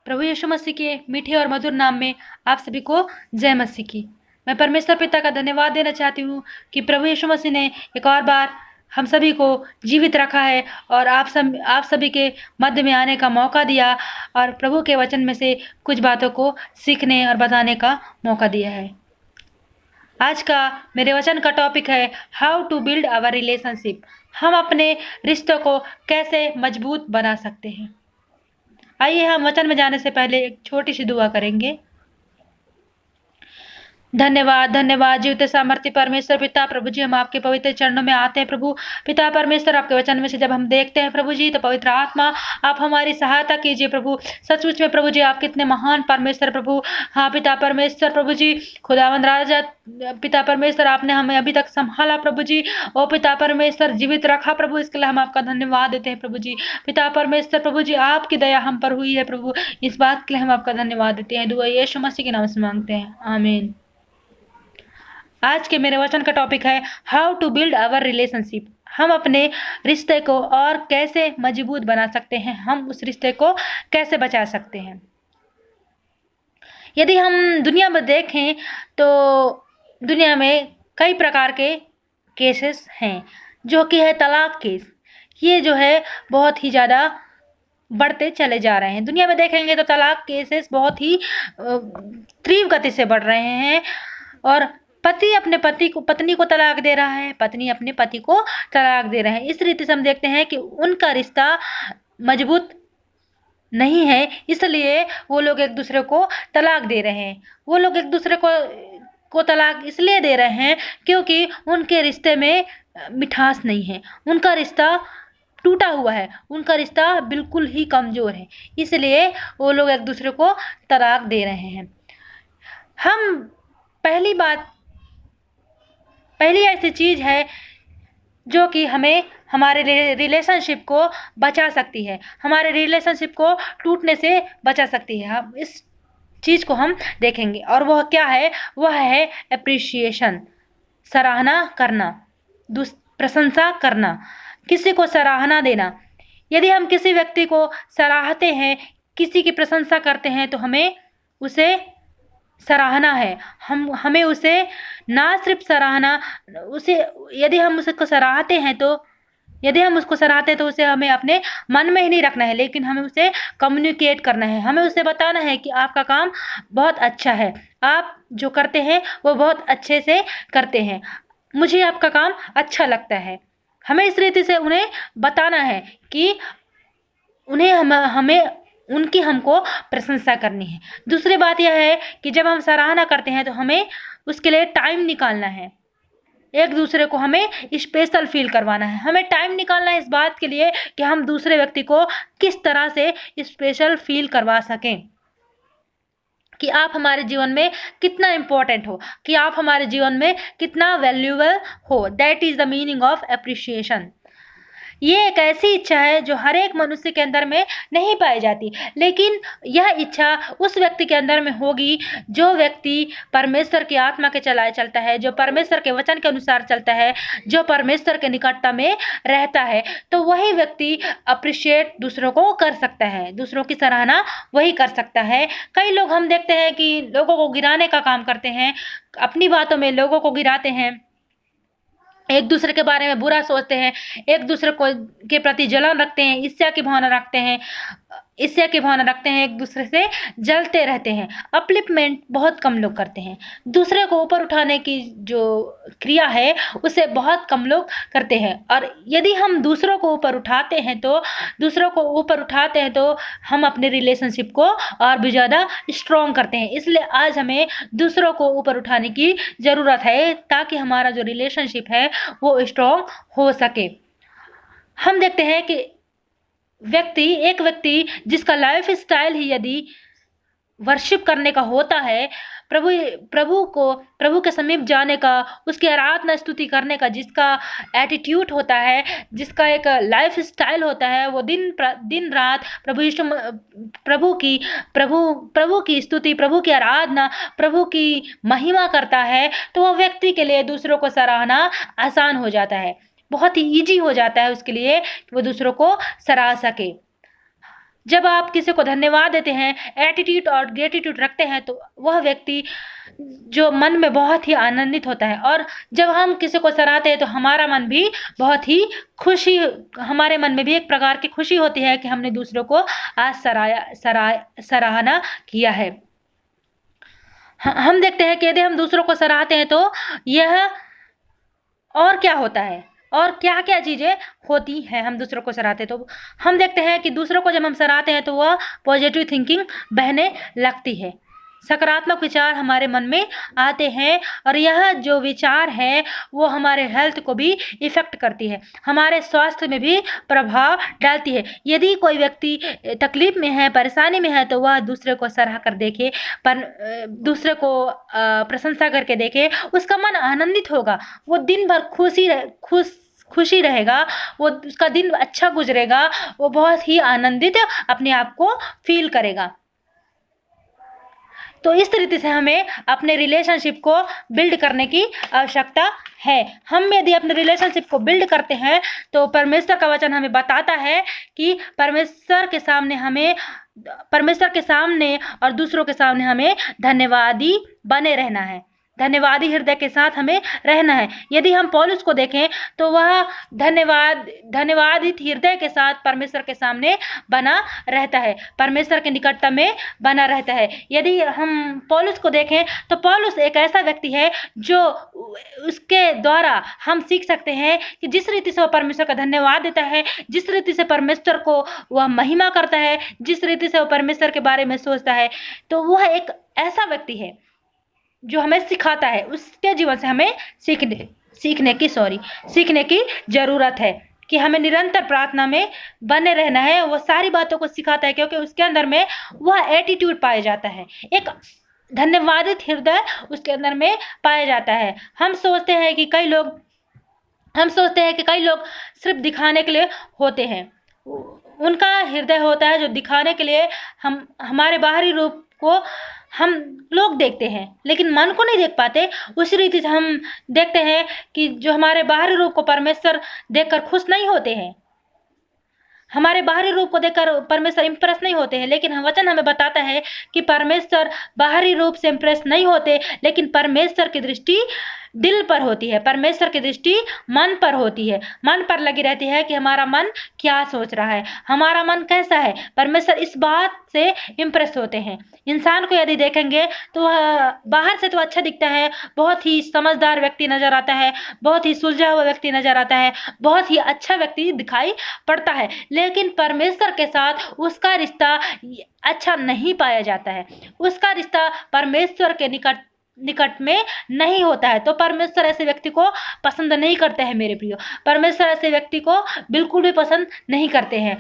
प्रभु यीशु मसीह के मीठे और मधुर नाम में आप सभी को जय मसीह की। मैं परमेश्वर पिता का धन्यवाद देना चाहती हूँ कि प्रभु यीशु मसीह ने एक और बार हम सभी को जीवित रखा है और आप सभी के मध्य में आने का मौका दिया और प्रभु के वचन में से कुछ बातों को सीखने और बताने का मौका दिया है। आज का मेरे वचन का टॉपिक है how to build our relationship. हम अपने रिश्तों को कैसे मजबूत बना सकते हैं। आइए हम वचन में जाने से पहले एक छोटी सी दुआ करेंगे। धन्यवाद धन्यवाद जीवित सामर्थ्य परमेश्वर पिता प्रभु जी, हम आपके पवित्र चरणों में आते हैं प्रभु पिता परमेश्वर। आपके वचन में से जब हम देखते हैं प्रभु जी तो पवित्र आत्मा आप हमारी सहायता कीजिए प्रभु। सचमुच में प्रभु जी आप कितने महान परमेश्वर प्रभु। हाँ पिता परमेश्वर प्रभु जी, खुदावंद राजा पिता परमेश्वर, आपने हमें अभी तक संभाला प्रभु जी। ओ पिता परमेश्वर जीवित रखा प्रभु, इसके लिए हम आपका धन्यवाद देते हैं प्रभु जी। पिता परमेश्वर प्रभु जी आपकी दया हम पर हुई है प्रभु, इस बात के लिए हम आपका धन्यवाद देते हैं। दुआ यीशु मसीह के नाम से मांगते हैं, आमीन। आज के मेरे वचन का टॉपिक है how to build our relationship. हम अपने रिश्ते को और कैसे मजबूत बना सकते हैं, हम उस रिश्ते को कैसे बचा सकते हैं। यदि हम दुनिया में देखें तो दुनिया में कई प्रकार के केसेस हैं, जो कि है तलाक केस। ये जो है बहुत ही ज़्यादा बढ़ते चले जा रहे हैं। दुनिया में देखेंगे तो तलाक केसेस बहुत ही तीव्र गति से बढ़ रहे हैं और पति अपने पत्नी को तलाक दे रहा है, पत्नी अपने पति को तलाक दे रहे हैं। इस रीति से हम देखते हैं कि उनका रिश्ता मजबूत नहीं है, इसलिए वो लोग एक दूसरे को तलाक दे रहे हैं। वो लोग एक दूसरे को तलाक इसलिए दे रहे हैं क्योंकि उनके रिश्ते में मिठास नहीं है, उनका रिश्ता टूटा हुआ है, उनका रिश्ता बिल्कुल ही कमज़ोर है, इसलिए वो लोग एक दूसरे को तलाक दे रहे हैं। पहली ऐसी चीज़ है जो कि हमें हमारे रिलेशनशिप को बचा सकती है, हमारे रिलेशनशिप को टूटने से बचा सकती है। हम इस चीज़ को हम देखेंगे और वह क्या है, वह है एप्रिशिएशन, सराहना करना, प्रशंसा करना, किसी को सराहना देना। यदि हम किसी व्यक्ति को सराहते हैं, किसी की प्रशंसा करते हैं तो हमें उसे सराहना है। हमें उसे ना सिर्फ सराहना, उसे यदि हम उसको सराहते हैं तो उसे हमें अपने मन में ही नहीं रखना है, लेकिन हमें उसे कम्युनिकेट करना है। हमें उसे बताना है कि आपका काम बहुत अच्छा है, आप जो करते हैं वो बहुत अच्छे से करते हैं, मुझे आपका काम अच्छा लगता है। हमें इस रीति से उन्हें बताना है कि हमें उनकी हमको प्रशंसा करनी है। दूसरी बात यह है कि जब हम सराहना करते हैं तो हमें उसके लिए टाइम निकालना है, एक दूसरे को हमें स्पेशल फील करवाना है। हमें टाइम निकालना है इस बात के लिए कि हम दूसरे व्यक्ति को किस तरह से स्पेशल फील करवा सकें, कि आप हमारे जीवन में कितना इम्पोर्टेंट हो, कि आप हमारे जीवन में कितना वैल्यूएबल हो। That is the meaning of appreciation. ये एक ऐसी इच्छा है जो हर एक मनुष्य के अंदर में नहीं पाई जाती, लेकिन यह इच्छा उस व्यक्ति के अंदर में होगी जो व्यक्ति परमेश्वर की आत्मा के चलता है, जो परमेश्वर के वचन के अनुसार चलता है, जो परमेश्वर के निकटता में रहता है। तो वही व्यक्ति अप्रिशिएट दूसरों को कर सकता है, दूसरों की सराहना वही कर सकता है। कई लोग हम देखते हैं कि लोगों को गिराने का काम करते हैं, अपनी बातों में लोगों को गिराते हैं, एक दूसरे के बारे में बुरा सोचते हैं, एक दूसरे को के प्रति जलन रखते हैं, ईर्ष्या की भावना रखते हैं, एक दूसरे से जलते रहते हैं। अपलिफ्टमेंट बहुत कम लोग करते हैं। दूसरे को ऊपर उठाने की जो क्रिया है उसे बहुत कम लोग करते हैं। और यदि हम दूसरों को ऊपर उठाते हैं तो हम अपने रिलेशनशिप को और भी ज़्यादा स्ट्रॉन्ग करते हैं। इसलिए आज हमें दूसरों को ऊपर उठाने की ज़रूरत है ताकि हमारा जो रिलेशनशिप है वो स्ट्रॉन्ग हो सके। हम देखते हैं कि एक व्यक्ति जिसका लाइफ स्टाइल ही यदि वर्शिप करने का होता है, प्रभु के समीप जाने का, उसकी आराधना स्तुति करने का जिसका एटीट्यूड होता है, जिसका एक लाइफ स्टाइल होता है, वो दिन रात प्रभु की स्तुति, प्रभु की आराधना, प्रभु की महिमा करता है, तो वह व्यक्ति के लिए दूसरों को सराहना आसान हो जाता है, बहुत ही ईजी हो जाता है उसके लिए कि वो दूसरों को सराह सके। जब आप किसी को धन्यवाद देते हैं, एटीट्यूड और ग्रेटिट्यूड रखते हैं, तो वह व्यक्ति जो मन में बहुत ही आनंदित होता है। और जब हम किसी को सराहते हैं तो हमारा मन भी बहुत ही खुशी, हमारे मन में भी एक प्रकार की खुशी होती है कि हमने दूसरों को आज सराहना किया है। हम देखते हैं कि यदि हम दूसरों को सराहते हैं तो यह और क्या होता है और क्या क्या चीज़ें होती हैं। हम दूसरों को सराहते तो हम देखते हैं कि दूसरों को जब हम सराहते हैं तो वह पॉजिटिव थिंकिंग बहने लगती है, सकारात्मक विचार हमारे मन में आते हैं और यह जो विचार है वो हमारे हेल्थ को भी इफ़ेक्ट करती है, हमारे स्वास्थ्य में भी प्रभाव डालती है। यदि कोई व्यक्ति तकलीफ में है, परेशानी में है, तो वह दूसरे को सराह कर देखे, पर दूसरे को प्रशंसा करके देखे, उसका मन आनंदित होगा, वो दिन भर खुशी रहेगा, वो उसका दिन अच्छा गुजरेगा, वो बहुत ही आनंदित अपने आप को फील करेगा। तो इस तरीके से हमें अपने रिलेशनशिप को बिल्ड करने की आवश्यकता है। हम यदि अपने रिलेशनशिप को बिल्ड करते हैं तो परमेश्वर का वचन हमें बताता है कि परमेश्वर के सामने और दूसरों के सामने हमें धन्यवादी बने रहना है, धन्यवादी हृदय के साथ हमें रहना है। यदि हम पौलुस को देखें तो वह धन्यवादित हृदय के साथ परमेश्वर के सामने बना रहता है, परमेश्वर के निकटता में बना रहता है। यदि हम पौलुस को देखें तो पौलुस एक ऐसा व्यक्ति है जो उसके द्वारा हम सीख सकते हैं कि जिस रीति से वह परमेश्वर का धन्यवाद देता है, जिस रीति से परमेश्वर को वह महिमा करता है, जिस रीति से वह परमेश्वर के बारे में सोचता है, तो वह एक ऐसा व्यक्ति है जो हमें सिखाता है। उसके जीवन से हमें सीखने की ज़रूरत है कि हमें निरंतर प्रार्थना में बने रहना है। वो सारी बातों को सिखाता है क्योंकि उसके अंदर में वह एटीट्यूड पाया जाता है, एक धन्यवादित हृदय उसके अंदर में पाया जाता है। हम सोचते हैं कि कई लोग सिर्फ दिखाने के लिए होते हैं, उनका हृदय होता है जो दिखाने के लिए हमारे बाहरी रूप को हम लोग देखते हैं लेकिन मन को नहीं देख पाते। उसी रीति से हम देखते हैं कि जो हमारे बाहरी रूप को परमेश्वर देखकर खुश नहीं होते हैं, हमारे बाहरी रूप को देखकर परमेश्वर इंप्रेस नहीं होते हैं, लेकिन वचन हमें बताता है कि परमेश्वर बाहरी रूप से इंप्रेस नहीं होते, लेकिन परमेश्वर की दृष्टि दिल पर होती है, परमेश्वर की दृष्टि मन पर होती है, मन पर लगी रहती है कि हमारा मन क्या सोच रहा है, हमारा मन कैसा है। परमेश्वर इस बात से इंप्रेस होते हैं। इंसान को यदि देखेंगे तो वह बाहर से तो अच्छा दिखता है, बहुत ही समझदार व्यक्ति नजर आता है, बहुत ही सुलझा हुआ व्यक्ति नजर आता है, बहुत ही अच्छा व्यक्ति दिखाई पड़ता है, लेकिन परमेश्वर के साथ उसका रिश्ता अच्छा नहीं पाया जाता है, उसका रिश्ता परमेश्वर के निकट में नहीं होता है। तो परमेश्वर ऐसे व्यक्ति को पसंद नहीं करते हैं मेरे प्रियो, परमेश्वर ऐसे व्यक्ति को बिल्कुल भी पसंद नहीं करते हैं।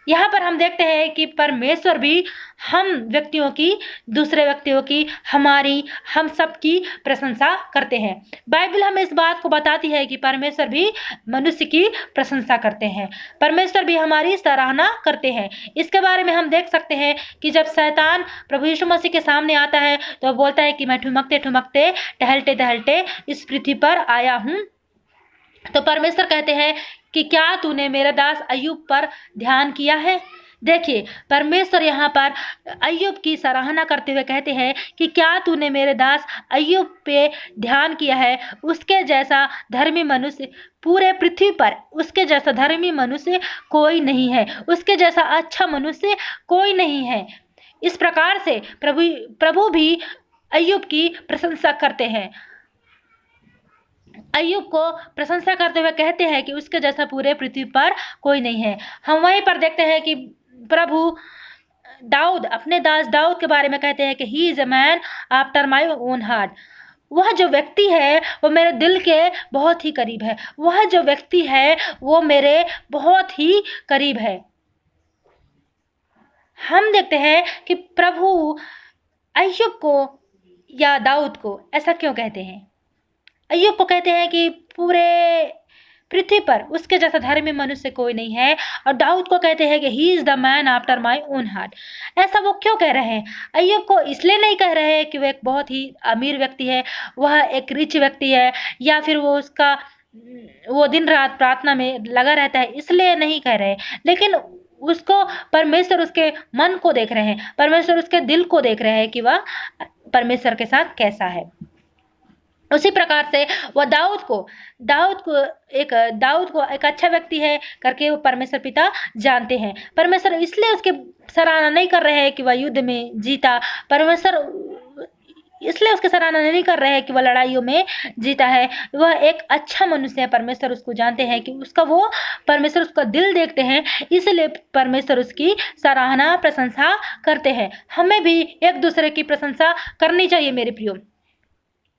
यहाँ पर हम देखते हैं कि परमेश्वर भी हम व्यक्तियों की, दूसरे व्यक्तियों की, हम सब की प्रशंसा करते हैं। बाइबल हमें इस बात को बताती है कि परमेश्वर भी मनुष्य की प्रशंसा करते हैं, परमेश्वर भी हमारी सराहना करते हैं। इसके बारे में हम देख सकते हैं कि जब शैतान प्रभु यीशु मसीह के सामने आता है तो बोलता है कि मैं ठुमकते ठुमकते टहलते टहलते इस पृथ्वी पर आया हूँ। तो परमेश्वर कहते हैं कि क्या तूने मेरे दास अय्यूब पर ध्यान किया है। देखिए परमेश्वर यहाँ पर अय्यूब की सराहना करते हुए कहते हैं कि क्या तूने मेरे दास अय्यूब पे ध्यान किया है। उसके जैसा धर्मी मनुष्य पूरे पृथ्वी पर, उसके जैसा धर्मी मनुष्य कोई नहीं है, उसके जैसा अच्छा मनुष्य कोई नहीं है। इस प्रकार से प्रभु भी अय्यूब की प्रशंसा करते हैं, अय्यूब को प्रशंसा करते हुए कहते हैं कि उसके जैसा पूरे पृथ्वी पर कोई नहीं है। हम वहीं पर देखते हैं कि प्रभु दाऊद अपने दास दाऊद के बारे में कहते हैं कि he is a man after my own heart. वह जो व्यक्ति है वो मेरे दिल के बहुत ही करीब है, वह जो व्यक्ति है वो मेरे बहुत ही करीब है। हम देखते हैं कि प्रभु अय्यूब को या दाऊद को ऐसा क्यों कहते हैं। अय्यूब को कहते हैं कि पूरे पृथ्वी पर उसके जैसा धर्मी मनुष्य कोई नहीं है, और दाऊद को कहते हैं कि he is the man after my own heart. ऐसा वो क्यों कह रहे हैं। अय्यूब को इसलिए नहीं कह रहे हैं कि वो एक बहुत ही अमीर व्यक्ति है, वह एक रिच व्यक्ति है, या फिर वो दिन रात प्रार्थना में लगा रहता है, इसलिए नहीं कह रहे, लेकिन उसको परमेश्वर उसके मन को देख रहे हैं, परमेश्वर उसके दिल को देख रहे हैं कि वह परमेश्वर के साथ कैसा है। उसी प्रकार से वह दाऊद को एक अच्छा व्यक्ति है करके वो परमेश्वर पिता जानते हैं। परमेश्वर इसलिए उसके सराहना नहीं कर रहे हैं कि वह युद्ध में जीता, परमेश्वर इसलिए उसके सराहना नहीं कर रहे हैं कि वह लड़ाइयों में जीता है। वह एक अच्छा मनुष्य है, परमेश्वर उसको जानते हैं कि परमेश्वर उसका दिल देखते हैं, इसलिए परमेश्वर उसकी सराहना प्रशंसा करते हैं। हमें भी एक दूसरे की प्रशंसा करनी चाहिए मेरे प्रियो।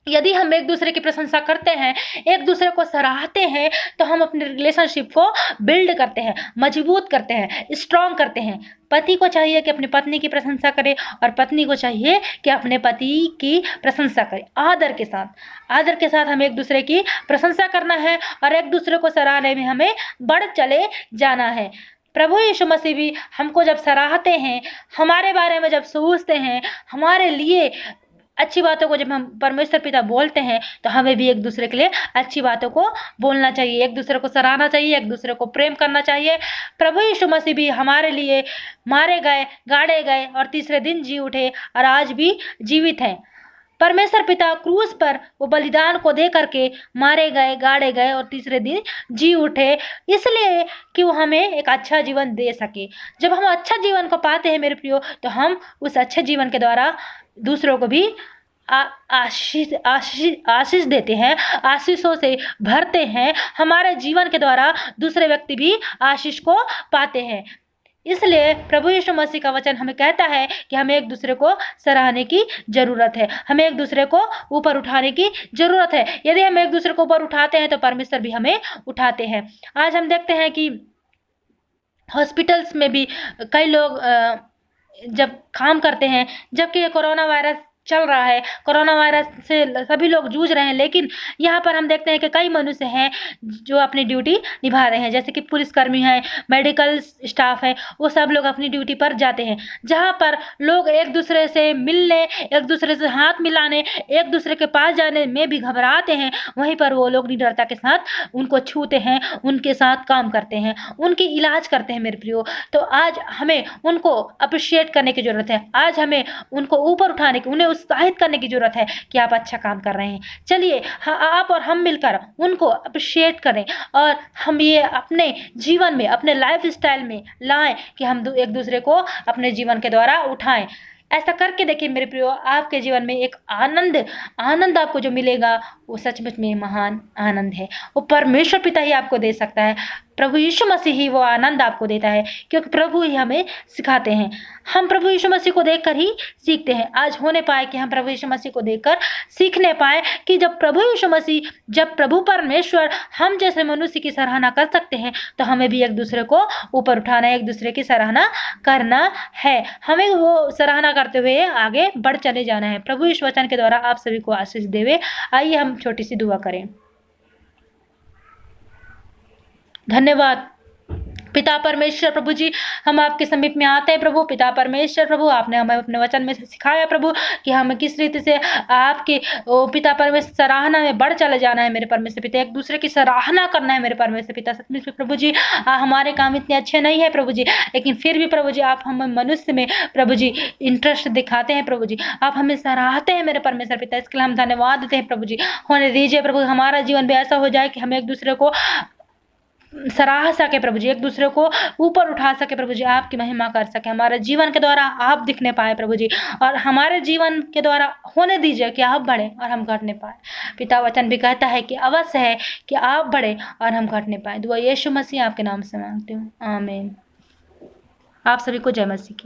यदि हम एक दूसरे की प्रशंसा करते हैं, एक दूसरे को सराहते हैं, तो हम अपने रिलेशनशिप को बिल्ड करते हैं, मजबूत करते हैं, स्ट्रॉन्ग करते हैं। पति को चाहिए कि अपनी पत्नी की प्रशंसा करे और पत्नी को चाहिए कि अपने पति की प्रशंसा करे। आदर के साथ हमें एक दूसरे की प्रशंसा करना है और एक दूसरे को सराहने में हमें बढ़ चले जाना है। प्रभु यीशु मसीह भी हमको जब सराहते हैं, हमारे बारे में जब सोचते हैं, हमारे लिए अच्छी बातों को जब हम परमेश्वर पिता बोलते हैं, तो हमें भी एक दूसरे के लिए अच्छी बातों को बोलना चाहिए, एक दूसरे को सराहना चाहिए, एक दूसरे को प्रेम करना चाहिए। प्रभु यीशु मसीह भी हमारे लिए मारे गए, गाड़े गए और तीसरे दिन जी उठे और आज भी जीवित हैं। परमेश्वर पिता क्रूस पर वो बलिदान को दे करके मारे गए, गाड़े गए और तीसरे दिन जी उठे, इसलिए कि वो हमें एक अच्छा जीवन दे सके। जब हम अच्छा जीवन को पाते हैं मेरे प्रियो, तो हम उस अच्छे जीवन के द्वारा दूसरों को भी आशीष देते हैं, आशीषों से भरते हैं। हमारे जीवन के द्वारा दूसरे व्यक्ति भी आशीष को पाते हैं। इसलिए प्रभु यीशु मसीह का वचन हमें कहता है कि हमें एक दूसरे को सराहने की जरूरत है, हमें एक दूसरे को ऊपर उठाने की जरूरत है। यदि हम एक दूसरे को ऊपर उठाते हैं तो परमेश्वर भी हमें उठाते हैं। आज हम देखते हैं कि हॉस्पिटल्स में भी कई लोग जब काम करते हैं, जबकि ये कोरोना वायरस चल रहा है, कोरोना वायरस से सभी लोग जूझ रहे हैं, लेकिन यहाँ पर हम देखते हैं कि कई मनुष्य हैं जो अपनी ड्यूटी निभा रहे हैं, जैसे कि पुलिसकर्मी हैं, मेडिकल स्टाफ है, वो सब लोग अपनी ड्यूटी पर जाते हैं। जहाँ पर लोग एक दूसरे से मिलने, एक दूसरे से हाथ मिलाने, एक दूसरे के पास जाने में भी घबराते हैं, वहीं पर वो लोग निडरता के साथ उनको छूते हैं, उनके साथ काम करते हैं, उनकी इलाज करते हैं मेरे प्रियो। तो आज हमें उनको अप्रिशिएट करने की जरूरत है, आज हमें उनको ऊपर उठाने की, उन्हें उत्साहित करने की जरूरत है कि आप अच्छा काम कर रहे हैं। चलिए आप और हम मिलकर उनको अप्रिशिएट करें और हम ये अपने जीवन में, अपने लाइफ स्टाइल में लाएं कि हम एक दूसरे को अपने जीवन के द्वारा उठाएं। ऐसा करके देखिए मेरे प्रियो, आपके जीवन में एक आनंद आपको जो मिलेगा वो सचमुच में महान आनंद है। वो परमेश्वर पिता ही आपको दे सकता है, प्रभु यीशु मसीह ही वो आनंद आपको देता है, क्योंकि प्रभु ही हमें सिखाते हैं। हम प्रभु यीशु मसीह को देखकर ही सीखते हैं। आज होने पाए कि हम प्रभु यीशु मसीह को देखकर सीखने पाए कि जब प्रभु परमेश्वर हम जैसे मनुष्य की सराहना कर सकते हैं, तो हमें भी एक दूसरे को ऊपर उठाना है, एक दूसरे की सराहना करना है, हमें वो सराहना करते हुए आगे बढ़ चले जाना है। प्रभु इस वचन के द्वारा आप सभी को आशीष देवे। आइए हम छोटी सी दुआ करें। धन्यवाद पिता परमेश्वर, प्रभु जी हम आपके समीप में आते हैं प्रभु। पिता परमेश्वर प्रभु, आपने हमें अपने वचन में सिखाया प्रभु कि हमें किस रीति से आपके पिता परमेश्वर सराहना में बढ़ चले जाना है मेरे परमेश्वर पिता, एक दूसरे की सराहना करना है मेरे परमेश्वर पिता। सचमुच प्रभु जी हमारे काम इतने अच्छे नहीं है प्रभु जी, लेकिन फिर भी प्रभु जी आप हमें मनुष्य में प्रभु जी इंटरेस्ट दिखाते हैं प्रभु जी, आप हमें सराहते हैं मेरे परमेश्वर पिता। इसके लिए हम धन्यवाद देते हैं प्रभु जी। होने दीजिए प्रभु हमारा जीवन भी ऐसा हो जाए कि हम एक दूसरे को सराह सके प्रभु जी, एक दूसरे को ऊपर उठा सके प्रभु जी, आपकी महिमा कर सके, हमारे जीवन के द्वारा आप दिखने पाए प्रभु जी, और हमारे जीवन के द्वारा होने दीजिए कि आप बढ़े और हम घटने पाए। पिता वचन भी कहता है कि अवश्य है कि आप बढ़े और हम घटने पाए। दुआ यीशु मसीह आपके नाम से मांगती हूँ, आमीन। आप सभी को जय मसीह की।